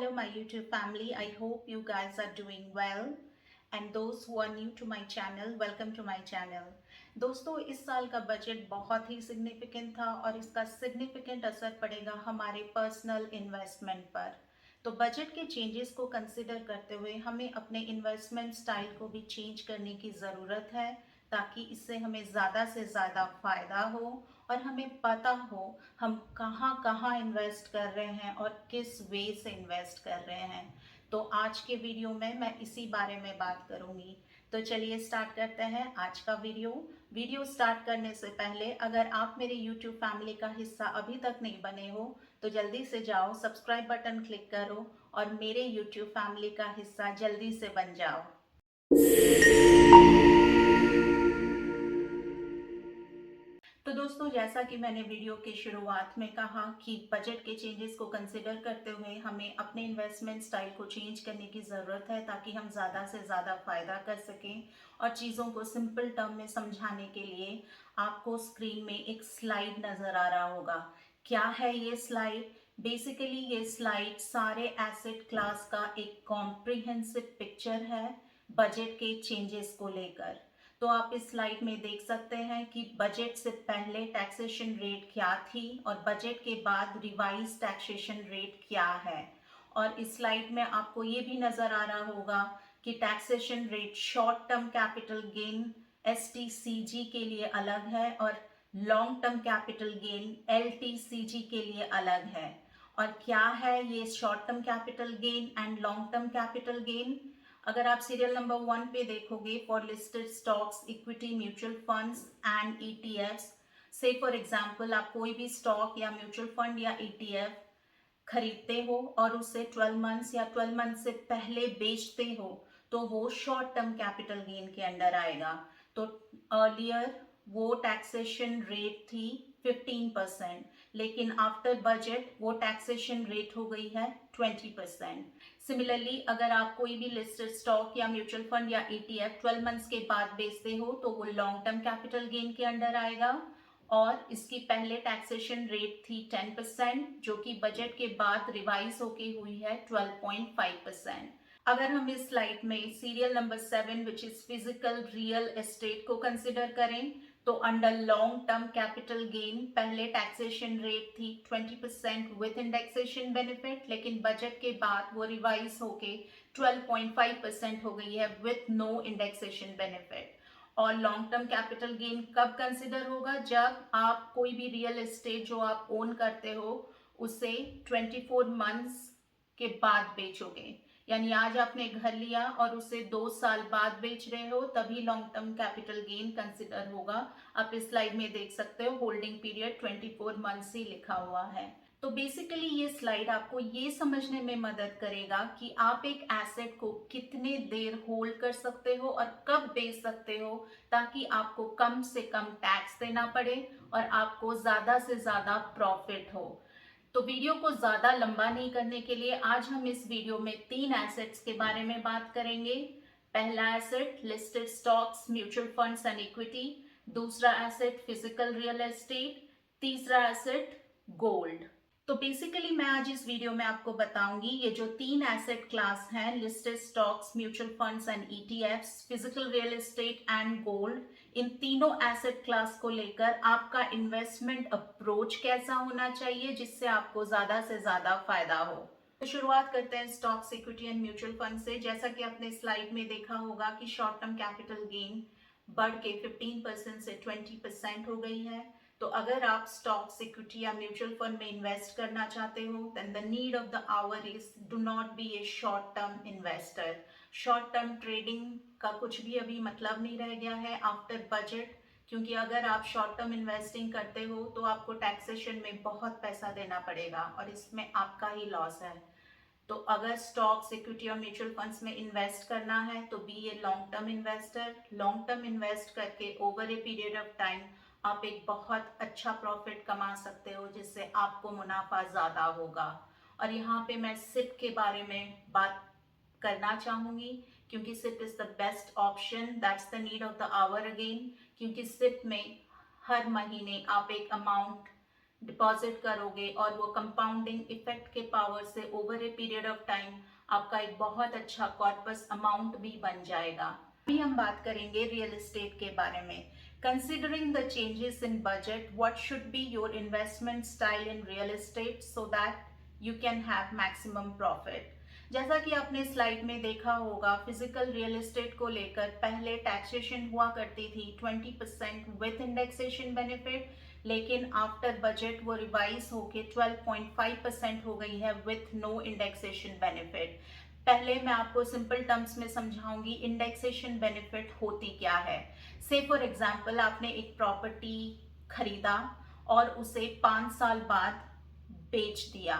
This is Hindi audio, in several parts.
Hello, my YouTube family. I hope you guys are doing well. And those who are new to my channel, welcome to my channel. दोस्तों, इस साल का बजट बहुत ही सिग्निफिकेंट था और इसका सिग्निफिकेंट असर पड़ेगा हमारे पर्सनल इन्वेस्टमेंट पर। तो बजट के चेंजेस को कंसिडर करते हुए हमें अपने इन्वेस्टमेंट स्टाइल को भी चेंज करने की ज़रूरत है, ताकि इससे हमें ज़्यादा से ज़्यादा फ़ायदा हो और हमें पता हो हम कहाँ कहाँ इन्वेस्ट कर रहे हैं और किस वे से इन्वेस्ट कर रहे हैं। तो आज के वीडियो में मैं इसी बारे में बात करूंगी। तो चलिए स्टार्ट करते हैं आज का वीडियो स्टार्ट करने से पहले अगर आप मेरे YouTube फैमिली का हिस्सा अभी तक नहीं बने हो तो जल्दी से जाओ, सब्सक्राइब बटन क्लिक करो और मेरे YouTube फैमिली का हिस्सा जल्दी से बन जाओ। तो दोस्तों, जैसा कि मैंने वीडियो के शुरुआत में कहा कि बजट के चेंजेस को कंसिडर करते हुए हमें अपने इन्वेस्टमेंट स्टाइल को चेंज करने की ज़रूरत है, ताकि हम ज़्यादा से ज़्यादा फ़ायदा कर सकें। और चीज़ों को सिंपल टर्म में समझाने के लिए आपको स्क्रीन में एक स्लाइड नज़र आ रहा होगा। क्या है ये स्लाइड? बेसिकली ये स्लाइड सारे एसेट क्लास का एक कॉम्प्रिहेंसिव पिक्चर है बजट के चेंजेस को लेकर। तो आप इस स्लाइड में देख सकते हैं कि बजट से पहले टैक्सेशन रेट क्या थी और बजट के बाद रिवाइज टैक्सेशन रेट क्या है। और इस स्लाइड में आपको ये भी नजर आ रहा होगा कि taxation rate short term capital gain STCG के लिए अलग है और long term capital gain LTCG के लिए अलग है। और क्या है ये short term capital gain and long term capital gain? अगर आप सीरियल नंबर 1 पे देखोगे, for listed stocks, equity, mutual funds and ETFs, से फॉर एग्जांपल आप कोई भी स्टॉक या म्यूचुअल फंड या ETF खरीदते हो और उसे 12 मंथ्स या 12 मंथ से पहले बेचते हो तो वो शॉर्ट टर्म कैपिटल गेन के अंडर आएगा। तो अर्लियर वो टैक्सेशन रेट थी 15%, लेकिन आफ्टर बजट वो टैक्सेशन रेट हो गई है 20%। सिमिलरली अगर आप कोई भी लिस्टेड स्टॉक या म्यूचुअल फंड या ETF 12 मंथ्स के बाद बेचते हो तो वो लॉन्ग टर्म कैपिटल गेन के अंडर आएगा और इसकी पहले टैक्सेशन रेट थी 10%, जो कि बजट के बाद रिवाइज होके हुई है 12.5%। अगर हम इस स्लाइड में serial number 7 which is physical real estate को कंसिडर करें तो under long term capital gain पहले टैक्सेशन रेट थी 20% विद इंडेक्सेशन बेनिफिट, लेकिन बजट के बाद वो रिवाइज होके 12.5% हो गई है विद नो इंडेक्सेशन बेनिफिट। और लॉन्ग टर्म कैपिटल गेन कब कंसिडर होगा? जब आप कोई भी रियल एस्टेट जो आप ओन करते हो उसे 24 मंथ्स के बाद बेचोगे। यानी आज आपने घर लिया और उसे 2 साल बाद बेच रहे हो, तभी long term capital gain consider होगा। आप इस स्लाइड में देख सकते हो होल्डिंग पीरियड 24 मंथ्स ही लिखा हुआ है। तो बेसिकली ये स्लाइड आपको ये समझने में मदद करेगा कि आप एक एसेट को कितने देर होल्ड कर सकते हो और कब बेच सकते हो, ताकि आपको कम से कम टैक्स देना पड़े और आपको ज्यादा से ज्यादा प्रॉफिट हो। तो वीडियो को ज्यादा लंबा नहीं करने के लिए आज हम इस वीडियो में 3 एसेट्स के बारे में बात करेंगे। पहला asset listed stocks, mutual funds and equity. दूसरा एसेट फिजिकल रियल एस्टेट। तीसरा एसेट गोल्ड। तो बेसिकली मैं आज इस वीडियो में आपको बताऊंगी ये जो 3 एसेट क्लास हैं, listed stocks, mutual funds and ETFs, physical real estate and gold, इन तीनों एसेट क्लास को लेकर आपका इन्वेस्टमेंट अप्रोच कैसा होना चाहिए जिससे आपको ज्यादा से ज्यादा फायदा हो। तो शुरुआत करते हैं stocks, equity and mutual fund से। जैसा कि आपने स्लाइड में देखा होगा कि शॉर्ट टर्म कैपिटल गेन बढ़ के 15% से 20% हो गई है। तो अगर आप स्टॉक, इक्विटी या म्यूचुअल फंड में इन्वेस्ट करना चाहते हो, then the need of the hour is do not be a short term investor. Short term trading का कुछ भी अभी मतलब नहीं रह गया है आफ्टर बजट, क्योंकि अगर आप शॉर्ट टर्म इन्वेस्टिंग करते हो तो आपको टैक्सेशन में बहुत पैसा देना पड़ेगा और इसमें आपका ही लॉस है। तो अगर स्टॉक्स, इक्विटी और म्यूचुअल फंड्स में इन्वेस्ट करना है तो be a long term investor. Long term invest करके over a period of time आप एक बहुत अच्छा प्रॉफिट कमा सकते हो, जिससे आपको मुनाफा ज्यादा होगा। और यहाँ पे मैं सिप के बारे में बात करना चाहूंगी, क्योंकि SIP is the best option, that's the need of the hour again. क्योंकि सिप में हर महीने आप एक अमाउंट डिपॉजिट करोगे और वो कंपाउंडिंग इफेक्ट के पावर से over a period of time आपका एक बहुत अच्छा कॉर्पस अमाउंट भी बन जाएगा। अभी हम बात करेंगे रियल एस्टेट के बारे में। Considering the changes in budget, what should be your investment style in real estate so that you can have maximum profit. जैसा कि आपने स्लाइड में देखा होगा, फिजिकल रियल एस्टेट को लेकर पहले टैक्सेशन हुआ करती थी 20% विथ इंडेक्सेशन बेनिफिट, लेकिन आफ्टर बजट वो रिवाइज होके 12.5% हो गई है विथ नो इंडेक्सेशन बेनिफिट। पहले मैं आपको सिंपल टर्म्स में समझाऊंगी इंडेक्सेशन बेनिफिट होती क्या है। से फॉर एग्जांपल आपने एक प्रॉपर्टी खरीदा और उसे 5 साल बाद बेच दिया।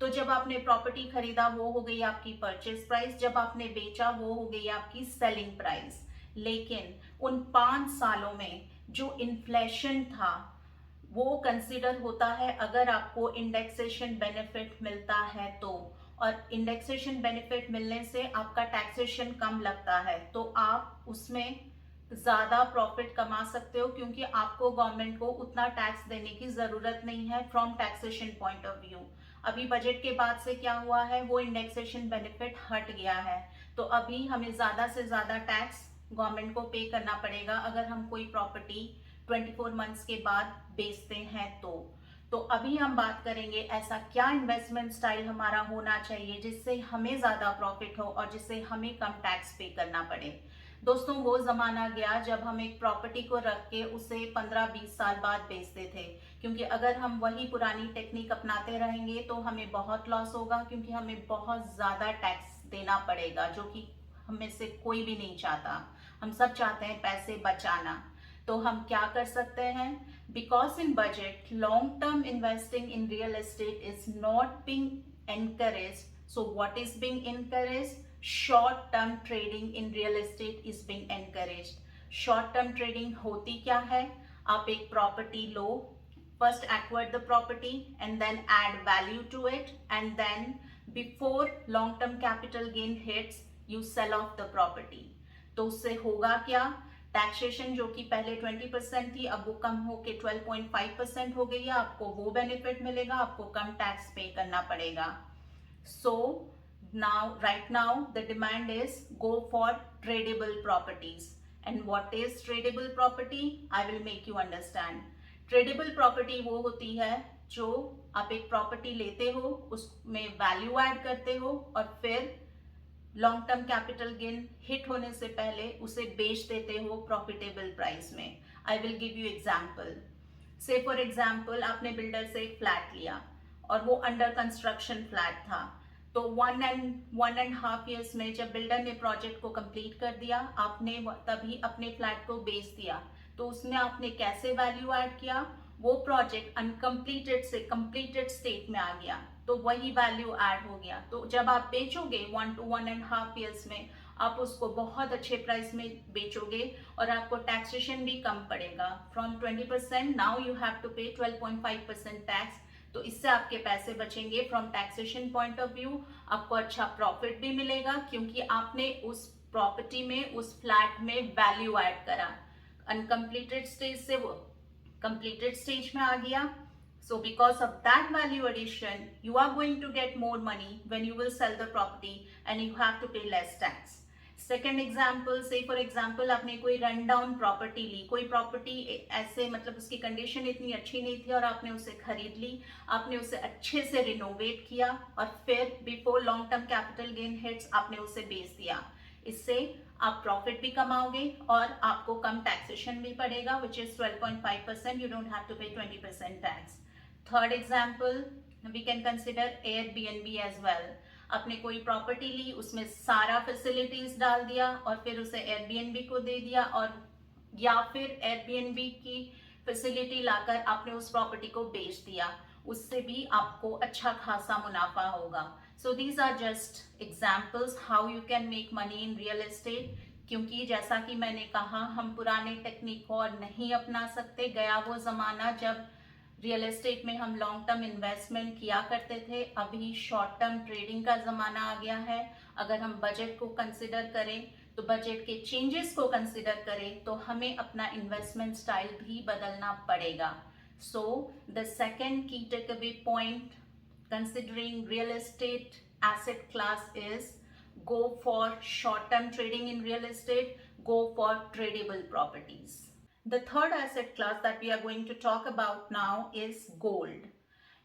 तो जब आपने प्रॉपर्टी खरीदा वो हो गई आपकी परचेज प्राइस, जब आपने बेचा वो हो गई आपकी सेलिंग प्राइस। लेकिन उन 5 सालों में जो इन्फ्लेशन था वो कंसीडर होता है अगर आपको इंडेक्सेशन बेनिफिट मिलता है तो। और इंडेक्सेशन बेनिफिट मिलने से आपका टैक्सेशन कम लगता है, तो आप उसमें ज्यादा प्रॉफिट कमा सकते हो क्योंकि आपको गवर्नमेंट को उतना टैक्स देने की जरूरत नहीं है from taxation point of view. अभी बजट के बाद से क्या हुआ है, वो इंडेक्सेशन बेनिफिट हट गया है, तो अभी हमें ज्यादा से ज्यादा टैक्स गवर्नमेंट को पे करना पड़ेगा अगर हम कोई प्रॉपर्टी 24 मंथ्स के बाद बेचते हैं तो अभी हम बात करेंगे ऐसा क्या इन्वेस्टमेंट स्टाइल हमारा होना चाहिए जिससे हमें ज्यादा प्रॉफिट हो और जिससे हमें कम टैक्स पे करना पड़े। दोस्तों, वो जमाना गया जब हम एक प्रॉपर्टी को रख के उसे 15-20 साल बाद बेचते थे, क्योंकि अगर हम वही पुरानी टेक्निक अपनाते रहेंगे तो हमें बहुत लॉस होगा, क्योंकि हमें बहुत ज्यादा टैक्स देना पड़ेगा जो कि हम में से कोई भी नहीं चाहता। हम सब चाहते हैं पैसे बचाना। तो हम क्या कर सकते हैं, because in budget long term investing in real estate is not being encouraged. So what is being encouraged? Short term trading in real estate is being encouraged. Short term trading होती क्या है, आप एक property low, first acquire the property and then add value to it, and then before long term capital gain hits you sell off the property. तो उससे होगा क्या, टैक्सेशन जो कि पहले 20% थी अब वो कम होके 12.5% हो गई है, आपको वो बेनिफिट मिलेगा, आपको कम टैक्स पे करना पड़ेगा। So now right now the demand is go for tradable properties. And what is tradable property, I will make you understand. Tradable property वो होती है जो आप एक प्रॉपर्टी लेते हो, उसमें वैल्यू ऐड करते हो और फिर long term capital gain hit होने से पहले उसे बेच देते हो प्रॉफिटेबल प्राइस में। I will give you example. से फॉर एग्जाम्पल आपने बिल्डर से एक फ्लैट लिया और वो अंडर कंस्ट्रक्शन फ्लैट था, तो 1.5 ईयर्स में जब बिल्डर ने प्रोजेक्ट को कंप्लीट कर दिया, आपने तभी अपने फ्लैट को बेच दिया। तो उसमें आपने कैसे वैल्यू ऐड किया, वो प्रोजेक्ट अनकम्प्लीटेड से कंप्लीटेड स्टेट में आ गया, तो वही वैल्यू ऐड हो गया। तो जब आप बेचोगे 1 to 1.5 ईयर्स में, आप उसको बहुत अच्छे प्राइस में बेचोगे और आपको टैक्सेशन भी कम पड़ेगा। From 20% now you have to pay 12.5% tax. तो इससे आपके पैसे बचेंगे from taxation point of view, आपको अच्छा प्रॉफिट भी मिलेगा क्योंकि आपने उस प्रॉपर्टी में, उस फ्लैट में वैल्यू ऐड करा। अनकम्प्लीटेड स्टेज से वो कंप्लीटेड स्टेज में आ गया। So because of that value addition, you are going to get more money when you will sell the property and you have to pay less tax. Second example, say for example आपने कोई रन डाउन प्रॉपर्टी ली, कोई प्रॉपर्टी ऐसे मतलब उसकी कंडीशन इतनी अच्छी नहीं थी और आपने उसे खरीद ली, आपने उसे अच्छे से रिनोवेट किया और फिर before long term capital gain hits आपने उसे बेच दिया। इससे आप प्रॉफिट भी कमाओगे और आपको कम टैक्सेशन भी पड़ेगा, which is 12.5%. You don't have to pay 20% tax. Third example, we can consider Airbnb as well. आपने कोई प्रॉपर्टी ली, उसमें सारा फैसिलिटीज डाल दिया और फिर उसे एयरबीएनबी को दे दिया, और या फिर एयरबीएनबी की फैसिलिटी लाकर आपने उस प्रॉपर्टी को बेच दिया, उससे भी आपको अच्छा खासा मुनाफा होगा। So these are just examples how you can make money in real estate. क्योंकि जैसा कि मैंने कहा, हम पुराने टेक्निक को और नहीं अपना सकते। गया वो जमाना जब रियल एस्टेट में हम लॉन्ग टर्म इन्वेस्टमेंट किया करते थे, अभी शॉर्ट टर्म ट्रेडिंग का जमाना आ गया है। अगर हम बजट को कंसिडर करें, तो बजट के चेंजेस को कंसिडर करें, तो हमें अपना इन्वेस्टमेंट स्टाइल भी बदलना पड़ेगा। So the second key takeaway point considering real estate asset class is go for short-term trading in real estate, go for tradable properties. The third asset class that we are going to talk about now is gold.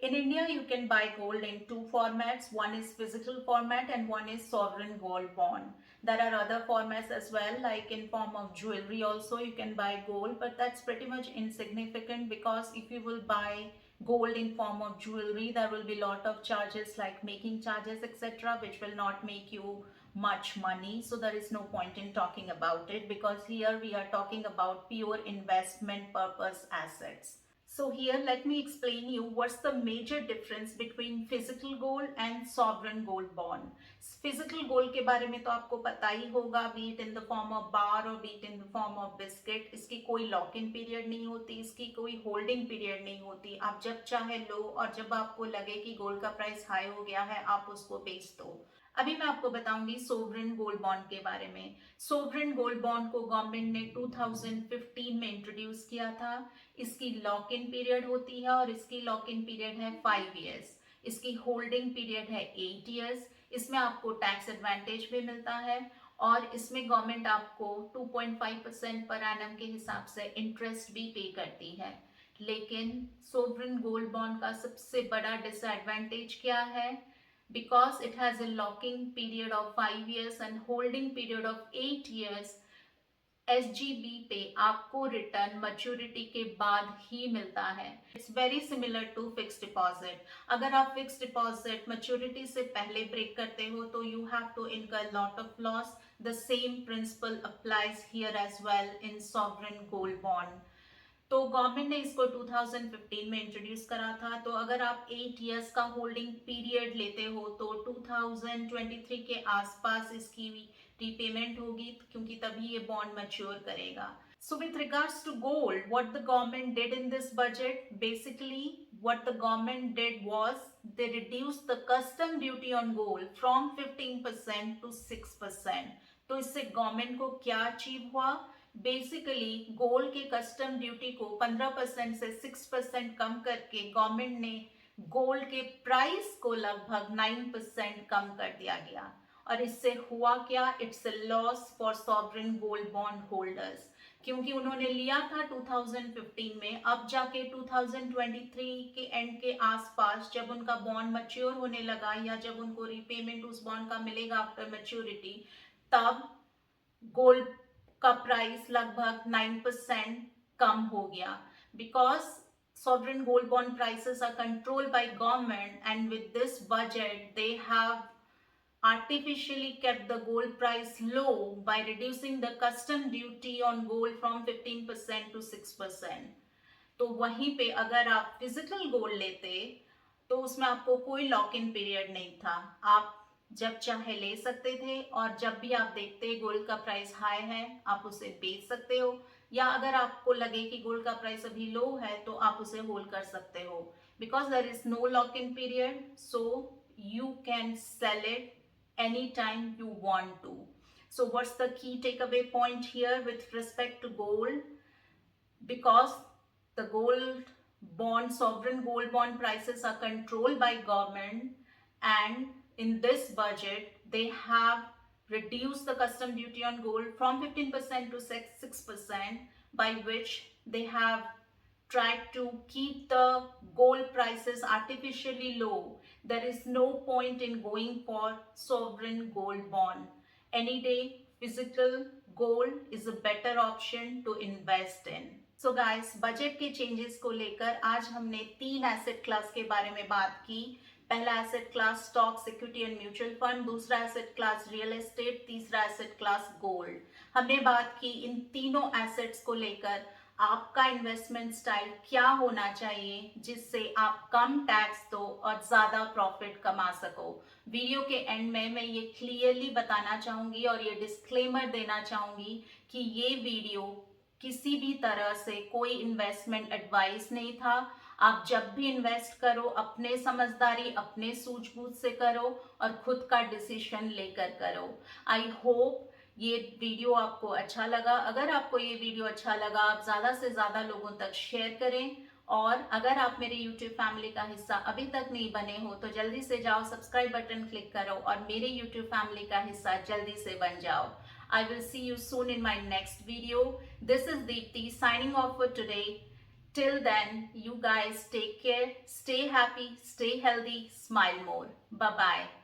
In India, you can buy gold in two formats. One is physical format and one is sovereign gold bond. There are other formats as well, like in form of jewelry also you can buy gold, but that's pretty much insignificant because if you will buy gold in form of jewelry, there will be a lot of charges like making charges, etc., which will not make you much money. So there is no point in talking about it because here we are talking about pure investment purpose assets. So here let me explain you what's the major difference between physical gold and sovereign gold bond. Physical gold के बारे में तो आपको पता ही होगा, be it in the form of bar or be it in the form of biscuit. इसकी कोई लॉक इन पीरियड नहीं होती, इसकी कोई होल्डिंग पीरियड नहीं होती. आप जब चाहे लो और जब आपको लगे कि गोल्ड का प्राइस हाई हो गया है आप उसको बेच दो. अभी मैं आपको बताऊंगी सोवरेन गोल्ड बॉन्ड के बारे में. सोवरेन गोल्ड बॉन्ड को गवर्नमेंट ने 2015 में इंट्रोड्यूस किया था. इसकी लॉक इन पीरियड होती है और इसकी लॉक इन पीरियड है 5 इयर्स. इसकी होल्डिंग पीरियड है 8 इयर्स. इसमें आपको टैक्स एडवांटेज भी मिलता है और इसमें गवर्नमेंट आपको 2.5% पर एनम के हिसाब से इंटरेस्ट भी पे करती है. लेकिन सोवरेन गोल्ड बॉन्ड का सबसे बड़ा डिसएडवांटेज क्या है? Because it has a locking period of 5 years and holding period of 8 years, SGB पे आपको रिटर्न मैच्योरिटी के बाद ही मिलता है. It's very similar to fix deposit. अगर आप फिक्स डिपॉजिट मैच्योरिटी से पहले ब्रेक करते हो तो you have to incur lot of loss. The same principle applies here as well in sovereign gold bond. तो गवर्नमेंट ने इसको 2015 में इंट्रोड्यूस करा था. तो अगर आप 8 इयर्स का होल्डिंग पीरियड लेते हो तो 2023 के आसपास इसकी रीपेमेंट होगी क्योंकि तभी ये बॉन्ड मैच्योर करेगा. So with regards to gold, what the government did in this budget, basically what the government did was they reduced the custom duty on gold from 15% to 6%. तो इससे गवर्नमेंट को क्या अचीव हुआ? बेसिकली गोल्ड के कस्टम ड्यूटी को 15% से 6% कम करके गवर्नमेंट ने गोल्ड के प्राइस को लगभग 9% कम कर दिया गया. और इससे हुआ क्या? It's a loss for sovereign gold bond holders क्योंकि उन्होंने लिया था 2015 में. अब जाके 2023 के एंड के आसपास जब उनका बॉन्ड मैच्योर होने लगा या जब उनको रीपेमेंट उस बॉन्ड का मिलेगा आफ्टर मैच्योरिटी, तब गोल्ड का प्राइस लगभग 9% कम हो गया. Because sovereign gold bond prices are controlled by government and with this budget they have artificially kept the gold price low by reducing the custom duty on gold from 15% to 6%. तो वहीं पे अगर आप फिजिकल गोल्ड लेते तो उसमें आपको कोई लॉक इन पीरियड नहीं था. आप जब चाहे ले सकते थे और जब भी आप देखते गोल्ड का प्राइस हाई है आप उसे बेच सकते हो, या अगर आपको लगे कि गोल्ड का प्राइस अभी लो है तो आप उसे होल्ड कर सकते हो. Because there is no lock in period so you can sell it any time you want to. So what's the key takeaway point here with respect to gold? Because the gold bond, sovereign gold bond prices are controlled by government, and in this budget they have reduced the custom duty on gold from 15% to 6%, by which they have tried to keep the gold prices artificially low. There is no point in going for sovereign gold bond. Any day physical gold is a better option to invest in. So guys, budget के चेंजेस को लेकर आज हमने 3 एसेट क्लास के बारे में बात की. पहला asset class stock, security and mutual fund, दूसरा एसेट क्लास रियल एस्टेट, तीसरा एसेट क्लास गोल्ड. हमने बात की इन तीनों एसेट्स को लेकर आपका इन्वेस्टमेंट स्टाइल क्या होना चाहिए जिससे आप कम टैक्स दो और ज्यादा प्रॉफिट कमा सको. वीडियो के एंड में मैं ये क्लियरली बताना चाहूंगी और ये डिस्क्लेमर देना चाहूंगी कि ये वीडियो किसी भी तरह से कोई इन्वेस्टमेंट एडवाइस नहीं था. आप जब भी इन्वेस्ट करो अपने समझदारी, अपने सूझबूझ से करो और खुद का डिसीजन लेकर करो. आई होप ये वीडियो आपको अच्छा लगा. अगर आपको ये वीडियो अच्छा लगा आप ज़्यादा से ज़्यादा लोगों तक शेयर करें और अगर आप मेरे YouTube फैमिली का हिस्सा अभी तक नहीं बने हो तो जल्दी से जाओ, सब्सक्राइब बटन क्लिक करो और मेरे YouTube फैमिली का हिस्सा जल्दी से बन जाओ। I will see you soon in my next video. This is Deepti signing off for today. Till then, you guys take care, stay happy, stay healthy, smile more. Bye bye.